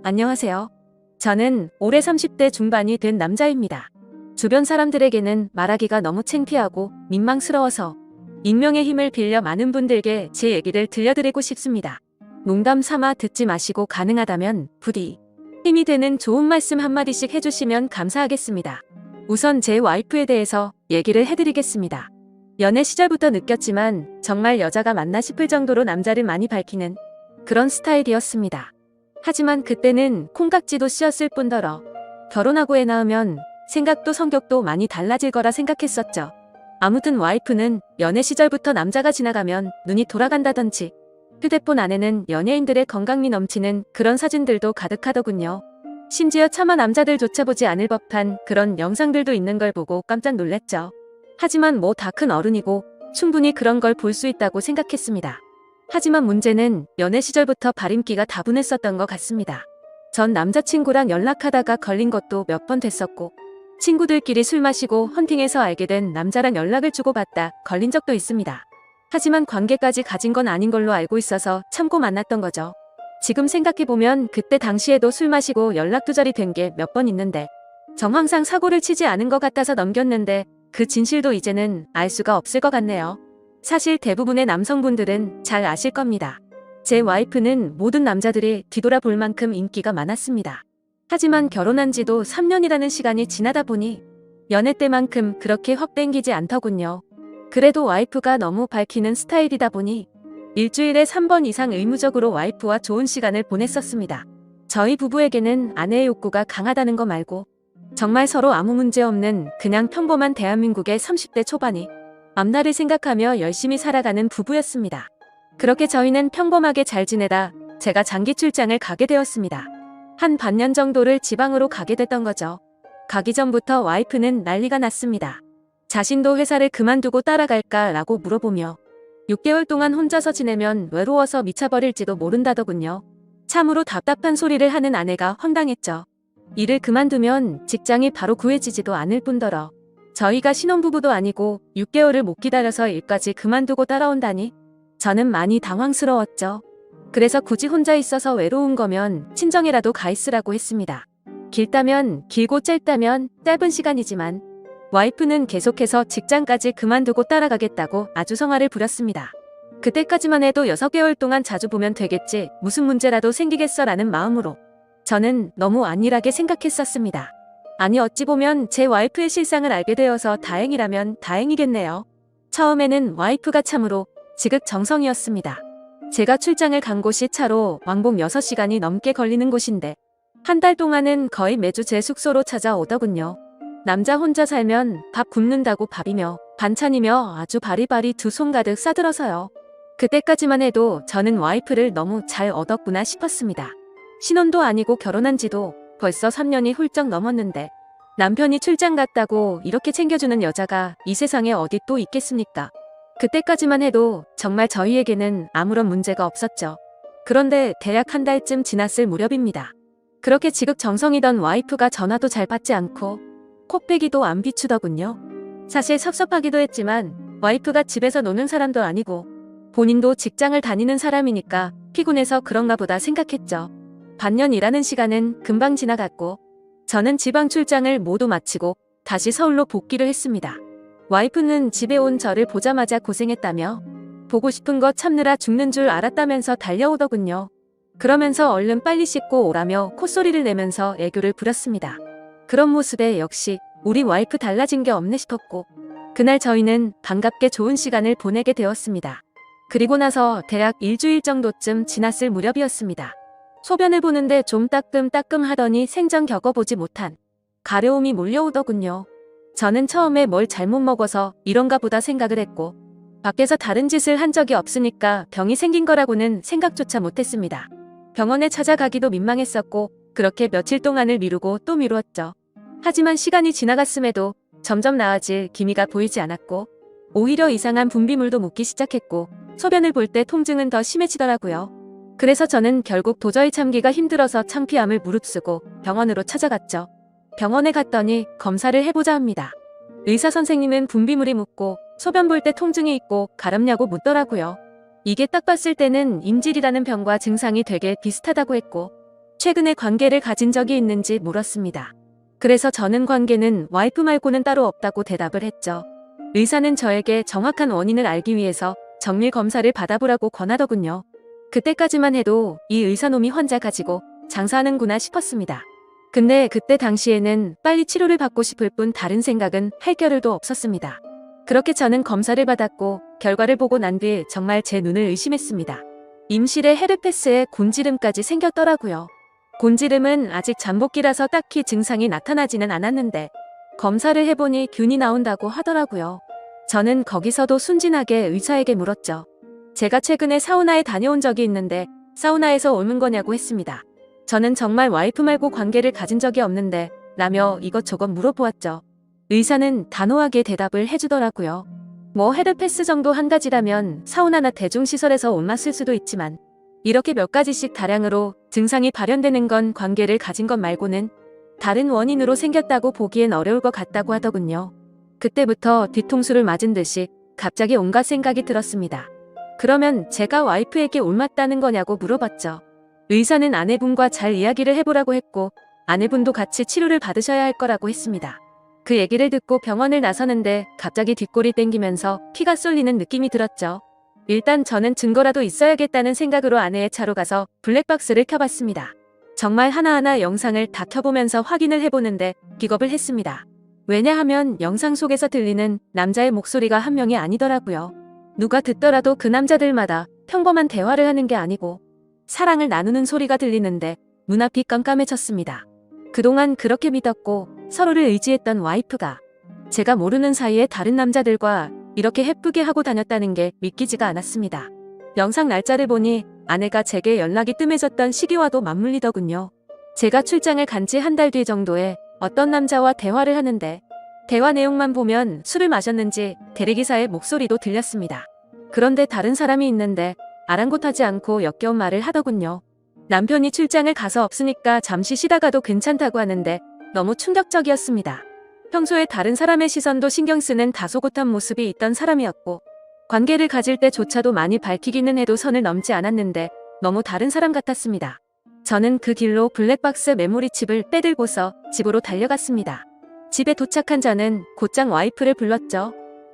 안녕하세요. 저는 올해 30대 중반이 된 남자입니다. 주변 사람들에게는 말하기가 너무 창피하고 민망스러워서 익명의 힘을 빌려 많은 분들께 제 얘기를 들려드리고 싶습니다. 농담 삼아 듣지 마시고 가능하다면 부디 힘이 되는 좋은 말씀 한마디씩 해주시면 감사하겠습니다. 우선 제 와이프에 대해서 얘기를 해드리겠습니다. 연애 시절부터 느꼈지만 정말 여자가 맞나 싶을 정도로 남자를 많이 밝히는 그런 스타일이었습니다. 하지만 그때는 콩깍지도 씌었을 뿐더러 결혼하고 애 낳으면 생각도 성격도 많이 달라질 거라 생각했었죠. 아무튼 와이프는 연애 시절부터 남자가 지나가면 눈이 돌아간다던지 휴대폰 안에는 연예인들의 건강미 넘치는 그런 사진들도 가득하더군요. 심지어 차마 남자들조차 보지 않을 법한 그런 영상들도 있는 걸 보고 깜짝 놀랐죠. 하지만 뭐 다 큰 어른이고 충분히 그런 걸 볼 수 있다고 생각했습니다. 하지만 문제는 연애 시절부터 발임기가 다분했었던 것 같습니다. 전 남자친구랑 연락하다가 걸린 것도 몇 번 됐었고 친구들끼리 술 마시고 헌팅해서 알게 된 남자랑 연락을 주고받다 걸린 적도 있습니다. 하지만 관계까지 가진 건 아닌 걸로 알고 있어서 참고 만났던 거죠. 지금 생각해보면 그때 당시에도 술 마시고 연락 두절이 된 게 몇 번 있는데 정황상 사고를 치지 않은 것 같아서 넘겼는데 그 진실도 이제는 알 수가 없을 것 같네요. 사실 대부분의 남성분들은 잘 아실 겁니다. 제 와이프는 모든 남자들이 뒤돌아볼 만큼 인기가 많았습니다. 하지만 결혼한 지도 3년이라는 시간이 지나다 보니 연애 때만큼 그렇게 확 땡기지 않더군요. 그래도 와이프가 너무 밝히는 스타일이다 보니 일주일에 3번 이상 의무적으로 와이프와 좋은 시간을 보냈었습니다. 저희 부부에게는 아내의 욕구가 강하다는 거 말고 정말 서로 아무 문제 없는 그냥 평범한 대한민국의 30대 초반이 앞날을 생각하며 열심히 살아가는 부부였습니다. 그렇게 저희는 평범하게 잘 지내다 제가 장기 출장을 가게 되었습니다. 한 반년 정도를 지방으로 가게 됐던 거죠. 가기 전부터 와이프는 난리가 났습니다. 자신도 회사를 그만두고 따라갈까 라고 물어보며 6개월 동안 혼자서 지내면 외로워서 미쳐버릴지도 모른다더군요. 참으로 답답한 소리를 하는 아내가 황당했죠. 일을 그만두면 직장이 바로 구해지지도 않을 뿐더러 저희가 신혼부부도 아니고 6개월을 못 기다려서 일까지 그만두고 따라온다니 저는 많이 당황스러웠죠. 그래서 굳이 혼자 있어서 외로운 거면 친정에라도 가 있으라고 했습니다. 길다면 길고 짧다면 짧은 시간이지만 와이프는 계속해서 직장까지 그만두고 따라가겠다고 아주 성화를 부렸습니다. 그때까지만 해도 6개월 동안 자주 보면 되겠지 무슨 문제라도 생기겠어 라는 마음으로 저는 너무 안일하게 생각했었습니다. 아니 어찌 보면 제 와이프의 실상을 알게 되어서 다행이라면 다행이겠네요. 처음에는 와이프가 참으로 지극정성이었습니다. 제가 출장을 간 곳이 차로 왕복 6시간이 넘게 걸리는 곳인데 한 달 동안은 거의 매주 제 숙소로 찾아오더군요. 남자 혼자 살면 밥 굶는다고 밥이며 반찬이며 아주 바리바리 두 손 가득 싸들어서요. 그때까지만 해도 저는 와이프를 너무 잘 얻었구나 싶었습니다. 신혼도 아니고 결혼한 지도 벌써 3년이 훌쩍 넘었는데 남편이 출장 갔다고 이렇게 챙겨주는 여자가 이 세상에 어디 또 있겠습니까? 그때까지만 해도 정말 저희에게는 아무런 문제가 없었죠. 그런데 대략 한 달쯤 지났을 무렵입니다. 그렇게 지극정성이던 와이프가 전화도 잘 받지 않고 콧배기도 안 비추더군요. 사실 섭섭하기도 했지만 와이프가 집에서 노는 사람도 아니고 본인도 직장을 다니는 사람이니까 피곤해서 그런가 보다 생각했죠. 반년 일하는 시간은 금방 지나갔고 저는 지방 출장을 모두 마치고 다시 서울로 복귀를 했습니다. 와이프는 집에 온 저를 보자마자 고생했다며 보고 싶은 거 참느라 죽는 줄 알았다면서 달려오더군요. 그러면서 얼른 빨리 씻고 오라며 콧소리를 내면서 애교를 부렸습니다. 그런 모습에 역시 우리 와이프 달라진 게 없네 싶었고 그날 저희는 반갑게 좋은 시간을 보내게 되었습니다. 그리고 나서 대략 일주일 정도쯤 지났을 무렵이었습니다. 소변을 보는데 좀 따끔따끔 하더니 생전 겪어보지 못한 가려움이 몰려오더군요. 저는 처음에 뭘 잘못 먹어서 이런가 보다 생각을 했고 밖에서 다른 짓을 한 적이 없으니까 병이 생긴 거라고는 생각조차 못했습니다. 병원에 찾아가기도 민망했었고 그렇게 며칠 동안을 미루고 또 미루었죠. 하지만 시간이 지나갔음에도 점점 나아질 기미가 보이지 않았고 오히려 이상한 분비물도 묻기 시작했고 소변을 볼 때 통증은 더 심해지더라고요. 그래서 저는 결국 도저히 참기가 힘들어서 창피함을 무릅쓰고 병원으로 찾아갔죠. 병원에 갔더니 검사를 해보자 합니다. 의사 선생님은 분비물이 묻고 소변 볼 때 통증이 있고 가렵냐고 묻더라고요. 이게 딱 봤을 때는 임질이라는 병과 증상이 되게 비슷하다고 했고 최근에 관계를 가진 적이 있는지 물었습니다. 그래서 저는 관계는 와이프 말고는 따로 없다고 대답을 했죠. 의사는 저에게 정확한 원인을 알기 위해서 정밀 검사를 받아보라고 권하더군요. 그때까지만 해도 이 의사놈이 환자 가지고 장사하는구나 싶었습니다. 근데 그때 당시에는 빨리 치료를 받고 싶을 뿐 다른 생각은 할 겨를도 없었습니다. 그렇게 저는 검사를 받았고 결과를 보고 난 뒤 정말 제 눈을 의심했습니다. 임실에 헤르페스에 곤지름까지 생겼더라고요. 곤지름은 아직 잠복기라서 딱히 증상이 나타나지는 않았는데 검사를 해보니 균이 나온다고 하더라고요. 저는 거기서도 순진하게 의사에게 물었죠. 제가 최근에 사우나에 다녀온 적이 있는데 사우나에서 옮은 거냐고 했습니다. 저는 정말 와이프 말고 관계를 가진 적이 없는데 라며 이것저것 물어보았죠. 의사는 단호하게 대답을 해주더라고요. 뭐 헤르페스 정도 한 가지라면 사우나나 대중시설에서 옮았을 수도 있지만 이렇게 몇 가지씩 다량으로 증상이 발현되는 건 관계를 가진 것 말고는 다른 원인으로 생겼다고 보기엔 어려울 것 같다고 하더군요. 그때부터 뒤통수를 맞은 듯이 갑자기 온갖 생각이 들었습니다. 그러면 제가 와이프에게 옮았다는 거냐고 물어봤죠. 의사는 아내분과 잘 이야기를 해보라고 했고 아내분도 같이 치료를 받으셔야 할 거라고 했습니다. 그 얘기를 듣고 병원을 나서는데 갑자기 뒷골이 땡기면서 피가 쏠리는 느낌이 들었죠. 일단 저는 증거라도 있어야겠다는 생각으로 아내의 차로 가서 블랙박스를 켜봤습니다. 정말 하나하나 영상을 다 켜보면서 확인을 해보는데 기겁을 했습니다. 왜냐하면 영상 속에서 들리는 남자의 목소리가 한 명이 아니더라고요. 누가 듣더라도 그 남자들마다 평범한 대화를 하는 게 아니고 사랑을 나누는 소리가 들리는데 눈앞이 깜깜해졌습니다. 그동안 그렇게 믿었고 서로를 의지했던 와이프가 제가 모르는 사이에 다른 남자들과 이렇게 해프게 하고 다녔다는 게 믿기지가 않았습니다. 영상 날짜를 보니 아내가 제게 연락이 뜸해졌던 시기와도 맞물리더군요. 제가 출장을 간 지 한 달 뒤 정도에 어떤 남자와 대화를 하는데 대화 내용만 보면 술을 마셨는지 대리기사의 목소리도 들렸습니다. 그런데 다른 사람이 있는데 아랑곳하지 않고 역겨운 말을 하더군요. 남편이 출장을 가서 없으니까 잠시 쉬다가도 괜찮다고 하는데 너무 충격적이었습니다. 평소에 다른 사람의 시선도 신경 쓰는 다소곳한 모습이 있던 사람이었고 관계를 가질 때조차도 많이 밝히기는 해도 선을 넘지 않았는데 너무 다른 사람 같았습니다. 저는 그 길로 블랙박스 메모리칩을 빼들고서 집으로 달려갔습니다. 집에 도착한 저는 곧장 와이프를 불렀죠.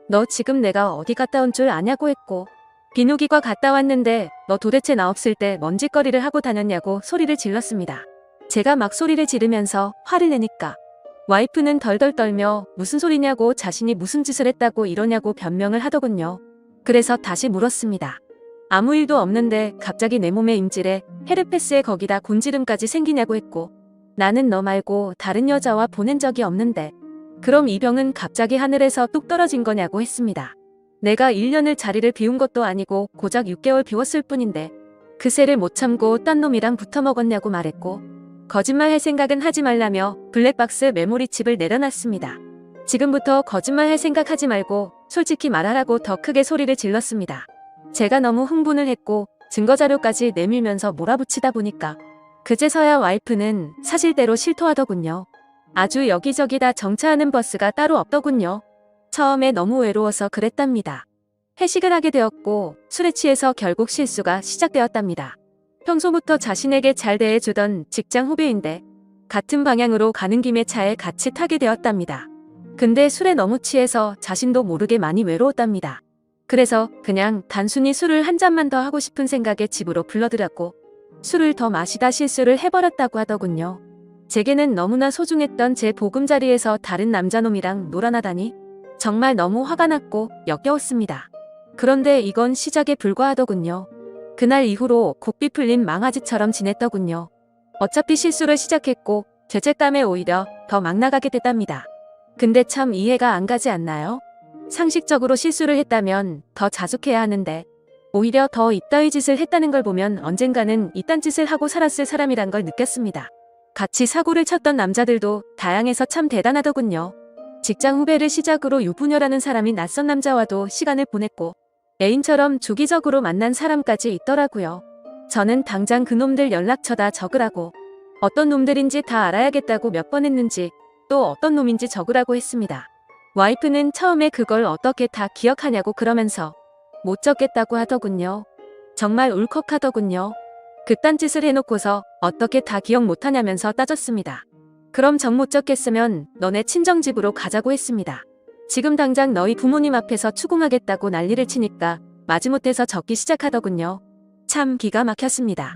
너 지금 내가 어디 갔다 온 줄 아냐고 했고 비누기과 갔다 왔는데 너 도대체 나 없을 때 뭔 짓거리를 하고 다녔냐고 소리를 질렀습니다. 제가 막 소리를 지르면서 화를 내니까 와이프는 덜덜 떨며 무슨 소리냐고 자신이 무슨 짓을 했다고 이러냐고 변명을 하더군요. 그래서 다시 물었습니다. 아무 일도 없는데 갑자기 내 몸에 임질에 헤르페스에 거기다 곤지름까지 생기냐고 했고 나는 너 말고 다른 여자와 보낸 적이 없는데 그럼 이 병은 갑자기 하늘에서 뚝 떨어진 거냐고 했습니다. 내가 1년을 자리를 비운 것도 아니고 고작 6개월 비웠을 뿐인데 그 세를 못 참고 딴 놈이랑 붙어 먹었냐고 말했고 거짓말 할 생각은 하지 말라며 블랙박스 메모리칩을 내려놨습니다. 지금부터 거짓말 할 생각하지 말고 솔직히 말하라고 더 크게 소리를 질렀습니다. 제가 너무 흥분을 했고 증거자료까지 내밀면서 몰아붙이다 보니까 그제서야 와이프는 사실대로 실토하더군요. 아주 여기저기 다 정차하는 버스가 따로 없더군요. 처음에 너무 외로워서 그랬답니다. 회식을 하게 되었고 술에 취해서 결국 실수가 시작되었답니다. 평소부터 자신에게 잘 대해주던 직장 후배인데 같은 방향으로 가는 김에 차에 같이 타게 되었답니다. 근데 술에 너무 취해서 자신도 모르게 많이 외로웠답니다. 그래서 그냥 단순히 술을 한 잔만 더 하고 싶은 생각에 집으로 불러들였고 술을 더 마시다 실수를 해버렸다고 하더군요. 제게는 너무나 소중했던 제 보금자리에서 다른 남자놈이랑 놀아나다니 정말 너무 화가 났고 역겨웠습니다. 그런데 이건 시작에 불과하더군요. 그날 이후로 곡비 풀린 망아지처럼 지냈더군요. 어차피 실수를 시작했고 죄책감에 오히려 더 막 나가게 됐답니다. 근데 참 이해가 안 가지 않나요? 상식적으로 실수를 했다면 더 자숙해야 하는데 오히려 더 이따위 짓을 했다는 걸 보면 언젠가는 이딴 짓을 하고 살았을 사람이란 걸 느꼈습니다. 같이 사고를 쳤던 남자들도 다양해서 참 대단하더군요. 직장 후배를 시작으로 유부녀라는 사람이 낯선 남자와도 시간을 보냈고 애인처럼 주기적으로 만난 사람까지 있더라고요. 저는 당장 그놈들 연락처다 적으라고 어떤 놈들인지 다 알아야겠다고 몇 번 했는지 또 어떤 놈인지 적으라고 했습니다. 와이프는 처음에 그걸 어떻게 다 기억하냐고 그러면서 못 적겠다고 하더군요. 정말 울컥하더군요. 그딴 짓을 해놓고서 어떻게 다 기억 못하냐면서 따졌습니다. 그럼 정 못 적겠으면 너네 친정집으로 가자고 했습니다. 지금 당장 너희 부모님 앞에서 추궁하겠다고 난리를 치니까 마지못해서 적기 시작하더군요. 참 기가 막혔습니다.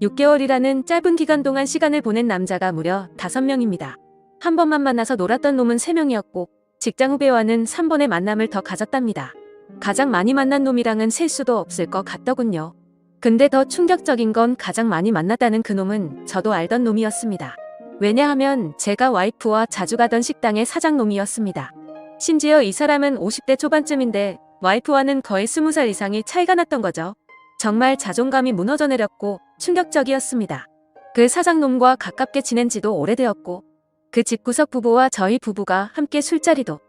6개월이라는 짧은 기간 동안 시간을 보낸 남자가 무려 5명입니다. 한 번만 만나서 놀았던 놈은 3명이었고 직장 후배와는 3번의 만남을 더 가졌답니다. 가장 많이 만난 놈이랑은 셀 수도 없을 것 같더군요. 근데 더 충격적인 건 가장 많이 만났다는 그 놈은 저도 알던 놈이었습니다. 왜냐하면 제가 와이프와 자주 가던 식당의 사장놈이었습니다. 심지어 이 사람은 50대 초반쯤인데 와이프와는 거의 20살 이상이 차이가 났던 거죠. 정말 자존감이 무너져 내렸고 충격적이었습니다. 그 사장놈과 가깝게 지낸 지도 오래되었고 그 집구석 부부와 저희 부부가 함께 술자리도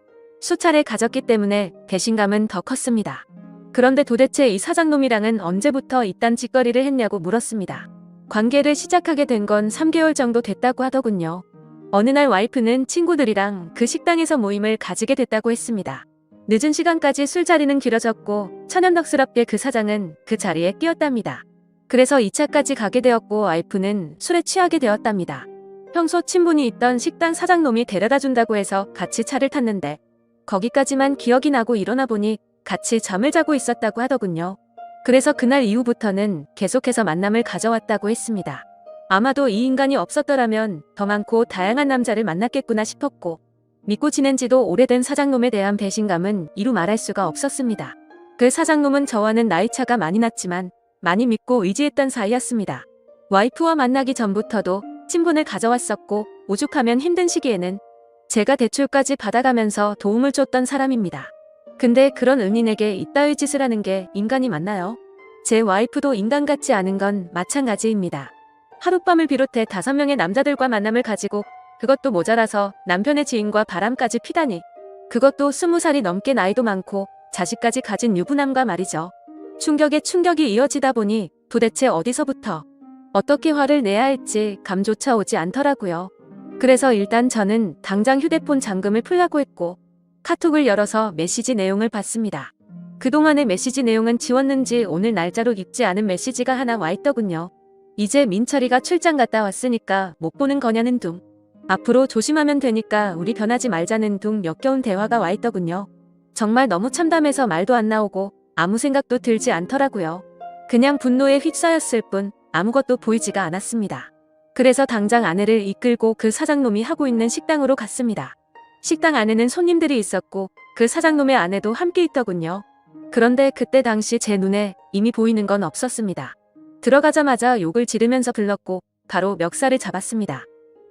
수차례 가졌기 때문에 배신감은 더 컸습니다. 그런데 도대체 이 사장놈이랑은 언제부터 이딴 짓거리를 했냐고 물었습니다. 관계를 시작하게 된 건 3개월 정도 됐다고 하더군요. 어느 날 와이프는 친구들이랑 그 식당에서 모임을 가지게 됐다고 했습니다. 늦은 시간까지 술자리는 길어졌고 천연덕스럽게 그 사장은 그 자리에 끼었답니다. 그래서 2차까지 가게 되었고 와이프는 술에 취하게 되었답니다. 평소 친분이 있던 식당 사장놈이 데려다 준다고 해서 같이 차를 탔는데 거기까지만 기억이 나고 일어나 보니 같이 잠을 자고 있었다고 하더군요. 그래서 그날 이후부터는 계속해서 만남을 가져왔다고 했습니다. 아마도 이 인간이 없었더라면 더 많고 다양한 남자를 만났겠구나 싶었고 믿고 지낸 지도 오래된 사장놈에 대한 배신감은 이루 말할 수가 없었습니다. 그 사장놈은 저와는 나이차가 많이 났지만 많이 믿고 의지했던 사이였습니다. 와이프와 만나기 전부터도 친분을 가져왔었고 오죽하면 힘든 시기에는 제가 대출까지 받아가면서 도움을 줬던 사람입니다. 근데 그런 은인에게 이따위 짓을 하는 게 인간이 맞나요? 제 와이프도 인간 같지 않은 건 마찬가지입니다. 하룻밤을 비롯해 5명의 남자들과 만남을 가지고 그것도 모자라서 남편의 지인과 바람까지 피다니. 그것도 20살이 넘게 나이도 많고 자식까지 가진 유부남과 말이죠. 충격에 충격이 이어지다 보니 도대체 어디서부터 어떻게 화를 내야 할지 감조차 오지 않더라고요. 그래서 일단 저는 당장 휴대폰 잠금을 풀라고 했고 카톡을 열어서 메시지 내용을 봤습니다. 그동안의 메시지 내용은 지웠는지 오늘 날짜로 읽지 않은 메시지가 하나 와 있더군요. 이제 민철이가 출장 갔다 왔으니까 못 보는 거냐는 둥. 앞으로 조심하면 되니까 우리 변하지 말자는 둥 역겨운 대화가 와 있더군요. 정말 너무 참담해서 말도 안 나오고 아무 생각도 들지 않더라고요. 그냥 분노에 휩싸였을 뿐 아무것도 보이지가 않았습니다. 그래서 당장 아내를 이끌고 그 사장놈이 하고 있는 식당으로 갔습니다. 식당 안에는 손님들이 있었고 그 사장놈의 아내도 함께 있더군요. 그런데 그때 당시 제 눈에 이미 보이는 건 없었습니다. 들어가자마자 욕을 지르면서 불렀고 바로 멱살을 잡았습니다.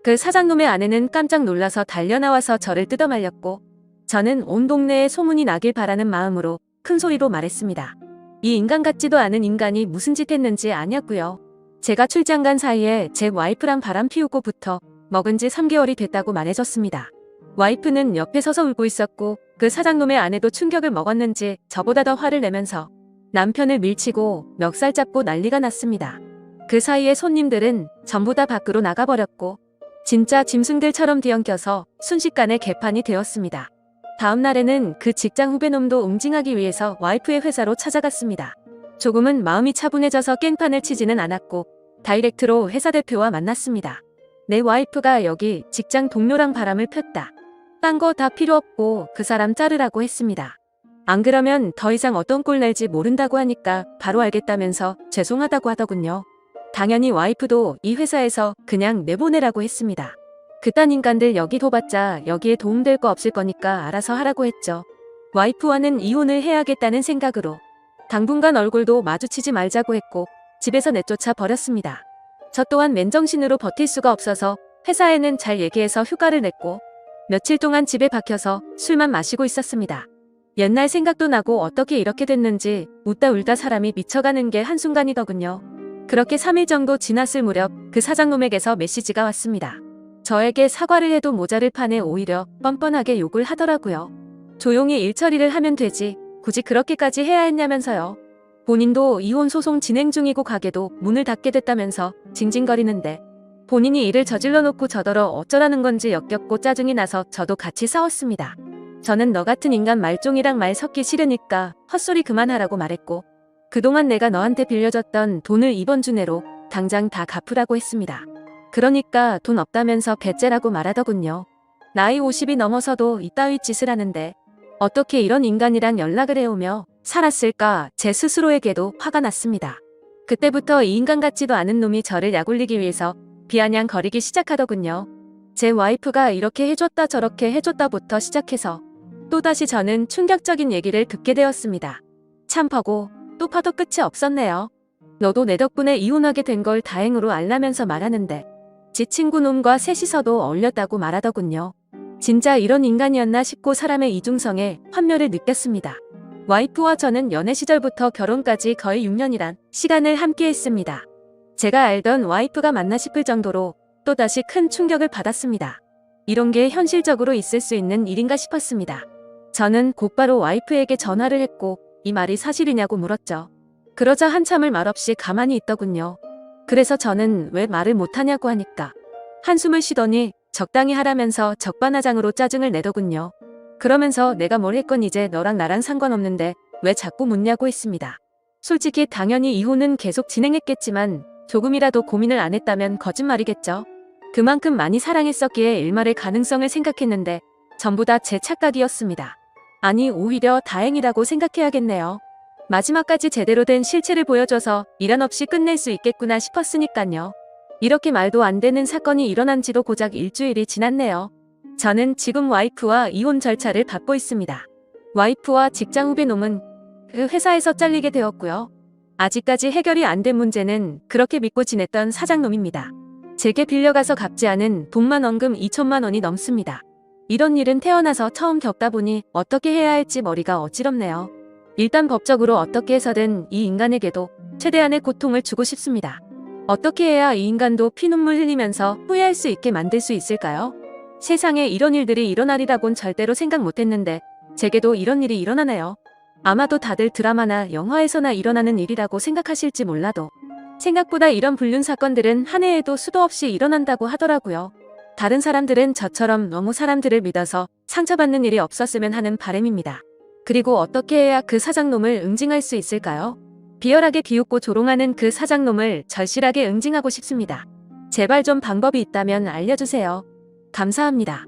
그 사장놈의 아내는 깜짝 놀라서 달려나와서 저를 뜯어말렸고 저는 온 동네에 소문이 나길 바라는 마음으로 큰 소리로 말했습니다. 이 인간 같지도 않은 인간이 무슨 짓 했는지 아냐고요. 제가 출장 간 사이에 제 와이프랑 바람 피우고부터 먹은 지 3개월이 됐다고 말해줬습니다. 와이프는 옆에 서서 울고 있었고 그 사장놈의 아내도 충격을 먹었는지 저보다 더 화를 내면서 남편을 밀치고 멱살 잡고 난리가 났습니다. 그 사이에 손님들은 전부 다 밖으로 나가버렸고 진짜 짐승들처럼 뒤엉켜서 순식간에 개판이 되었습니다. 다음 날에는 그 직장 후배놈도 응징하기 위해서 와이프의 회사로 찾아갔습니다. 조금은 마음이 차분해져서 깽판을 치지는 않았고 다이렉트로 회사 대표와 만났습니다. 내 와이프가 여기 직장 동료랑 바람을 폈다. 딴 거 다 필요 없고 그 사람 자르라고 했습니다. 안 그러면 더 이상 어떤 꼴 날지 모른다고 하니까 바로 알겠다면서 죄송하다고 하더군요. 당연히 와이프도 이 회사에서 그냥 내보내라고 했습니다. 그딴 인간들 여기 둬봤자 여기에 도움될 거 없을 거니까 알아서 하라고 했죠. 와이프와는 이혼을 해야겠다는 생각으로 당분간 얼굴도 마주치지 말자고 했고 집에서 내쫓아 버렸습니다. 저 또한 맨정신으로 버틸 수가 없어서 회사에는 잘 얘기해서 휴가를 냈고 며칠 동안 집에 박혀서 술만 마시고 있었습니다. 옛날 생각도 나고 어떻게 이렇게 됐는지 웃다 울다 사람이 미쳐가는 게 한순간이더군요. 그렇게 3일 정도 지났을 무렵 그 사장놈에게서 메시지가 왔습니다. 저에게 사과를 해도 모자를 판에 오히려 뻔뻔하게 욕을 하더라고요. 조용히 일 처리를 하면 되지 굳이 그렇게까지 해야 했냐면서요. 본인도 이혼 소송 진행 중이고 가게도 문을 닫게 됐다면서 징징거리는데 본인이 일을 저질러 놓고 저더러 어쩌라는 건지 역겹고 짜증이 나서 저도 같이 싸웠습니다. 저는 너 같은 인간 말종이랑 말 섞기 싫으니까 헛소리 그만하라고 말했고 그동안 내가 너한테 빌려줬던 돈을 이번 주 내로 당장 다 갚으라고 했습니다. 그러니까 돈 없다면서 배째라고 말하더군요. 나이 50이 넘어서도 이따위 짓을 하는데 어떻게 이런 인간이랑 연락을 해오며 살았을까 제 스스로에게도 화가 났습니다. 그때부터 이 인간 같지도 않은 놈이 저를 약올리기 위해서 비아냥거리기 시작하더군요. 제 와이프가 이렇게 해줬다 저렇게 해줬다부터 시작해서 또다시 저는 충격적인 얘기를 듣게 되었습니다. 참 파고 또 파도 끝이 없었네요. 너도 내 덕분에 이혼하게 된 걸 다행으로 알라면서 말하는데 지 친구 놈과 셋이서도 어울렸다고 말하더군요. 진짜 이런 인간이었나 싶고 사람의 이중성에 환멸을 느꼈습니다. 와이프와 저는 연애 시절부터 결혼까지 거의 6년이란 시간을 함께 했습니다. 제가 알던 와이프가 맞나 싶을 정도로 또다시 큰 충격을 받았습니다. 이런 게 현실적으로 있을 수 있는 일인가 싶었습니다. 저는 곧바로 와이프에게 전화를 했고 이 말이 사실이냐고 물었죠. 그러자 한참을 말없이 가만히 있더군요. 그래서 저는 왜 말을 못하냐고 하니까 한숨을 쉬더니 적당히 하라면서 적반하장으로 짜증을 내더군요. 그러면서 내가 뭘 했건 이제 너랑 나랑 상관없는데 왜 자꾸 묻냐고 했습니다. 솔직히 당연히 이혼은 계속 진행했겠지만 조금이라도 고민을 안 했다면 거짓말이겠죠. 그만큼 많이 사랑했었기에 일말의 가능성을 생각했는데 전부 다 제 착각이었습니다. 아니 오히려 다행이라고 생각해야겠네요. 마지막까지 제대로 된 실체를 보여줘서 미련 없이 끝낼 수 있겠구나 싶었으니깐요. 이렇게 말도 안 되는 사건이 일어난 지도 고작 일주일이 지났네요. 저는 지금 와이프와 이혼 절차를 밟고 있습니다. 와이프와 직장 후배 놈은 그 회사에서 잘리게 되었고요. 아직까지 해결이 안 된 문제는 그렇게 믿고 지냈던 사장놈입니다. 제게 빌려가서 갚지 않은 돈만 원금 2천만 원이 넘습니다. 이런 일은 태어나서 처음 겪다 보니 어떻게 해야 할지 머리가 어지럽네요. 일단 법적으로 어떻게 해서든 이 인간에게도 최대한의 고통을 주고 싶습니다. 어떻게 해야 이 인간도 피눈물 흘리면서 후회할 수 있게 만들 수 있을까요? 세상에 이런 일들이 일어나리라곤 절대로 생각 못했는데 제게도 이런 일이 일어나네요. 아마도 다들 드라마나 영화에서나 일어나는 일이라고 생각하실지 몰라도 생각보다 이런 불륜 사건들은 한 해에도 수도 없이 일어난다고 하더라고요. 다른 사람들은 저처럼 너무 사람들을 믿어서 상처받는 일이 없었으면 하는 바람입니다. 그리고 어떻게 해야 그 사장놈을 응징할 수 있을까요? 비열하게 비웃고 조롱하는 그 사장놈을 절실하게 응징하고 싶습니다. 제발 좀 방법이 있다면 알려주세요. 감사합니다.